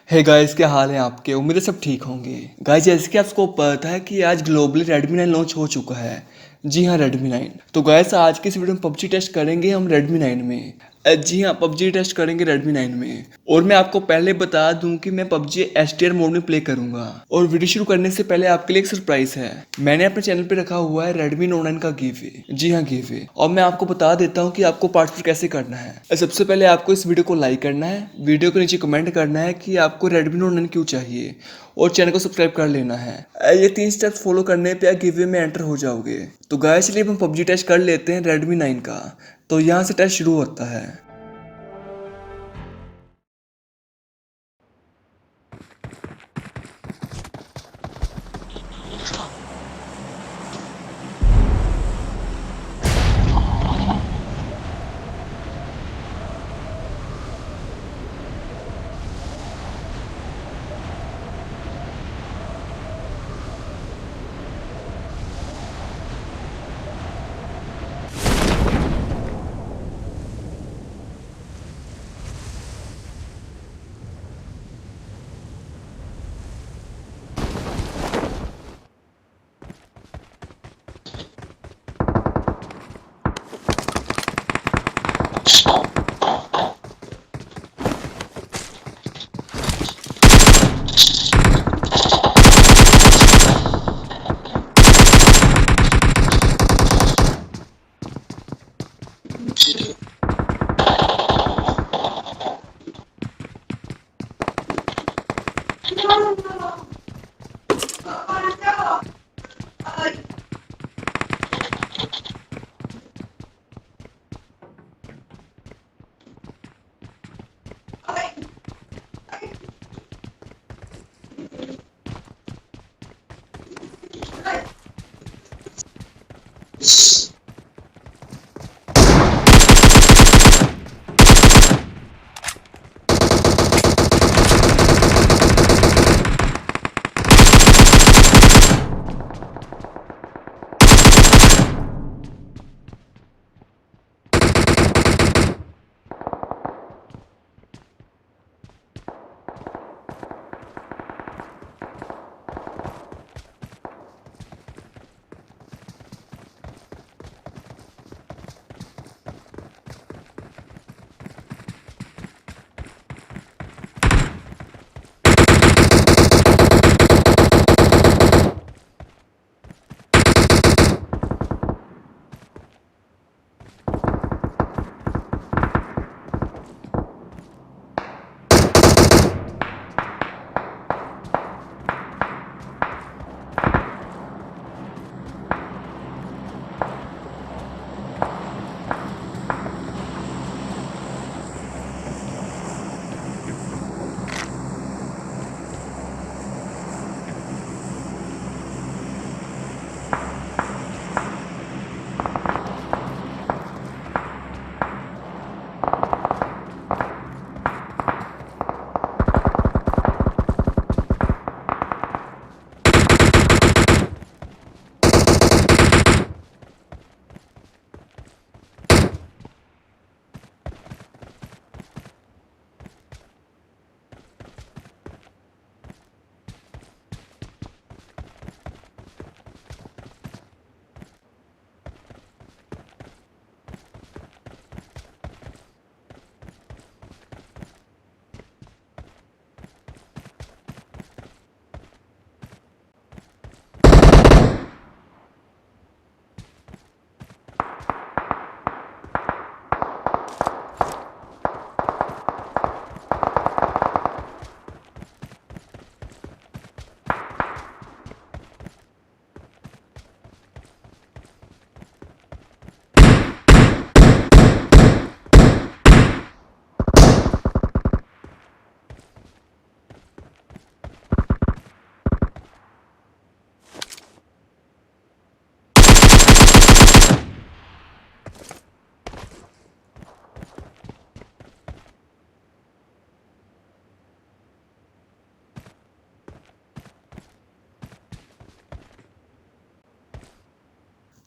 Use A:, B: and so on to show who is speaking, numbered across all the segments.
A: Hey guys, क्या हाल है आपके। उम्मीद है सब ठीक होंगे। गाइस, जैसे कि आपको पता है कि आज ग्लोबली Redmi 9 लॉन्च हो चुका है। जी हाँ, Redmi 9। तो गाइस, आज की इस वीडियो में पबजी टेस्ट करेंगे हम Redmi 9 में। जी हाँ, पबजी टेस्ट करेंगे Redmi 9 में। और मैं आपको पहले बता दूं कि मैं पबजी एसटीआर मोड में प्ले करूंगा। और वीडियो शुरू करने से पहले आपके लिए एक सरप्राइज है। मैंने अपने चैनल पे रखा हुआ है Redmi Note 9 का गिव। जी हाँ, गिव। और मैं आपको बता देता हूँ कि आपको पार्टिसिपेट कैसे करना है। सबसे पहले आपको इस वीडियो को लाइक करना है, वीडियो के नीचे कमेंट करना है कि आपको Redmi Note 9 क्यों चाहिए, और चैनल को सब्सक्राइब कर लेना है। ये 3 स्टेप्स फॉलो करने पे आप गिव में एंटर हो जाओगे। तो गाइस, चलिए हम पबजी टेस्ट कर लेते हैं Redmi 9 का। तो यहाँ से टेस्ट शुरू होता है।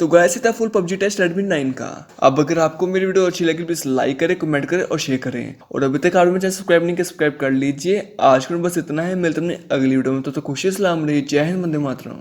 A: तो गाइस ये था फुल पबजी टेस्ट Redmi 9 का। अब अगर आपको मेरी वीडियो अच्छी लगी प्लीज लाइक करें, कमेंट करें और शेयर करें। और अभी तक आपने चैनल सब्सक्राइब नहीं किया सब्सक्राइब कर लीजिए। आज के लिए बस इतना है, मिलते हैं अगली वीडियो में। तो खुशी सलाम रही, जय हिंद, वंदे मातरम।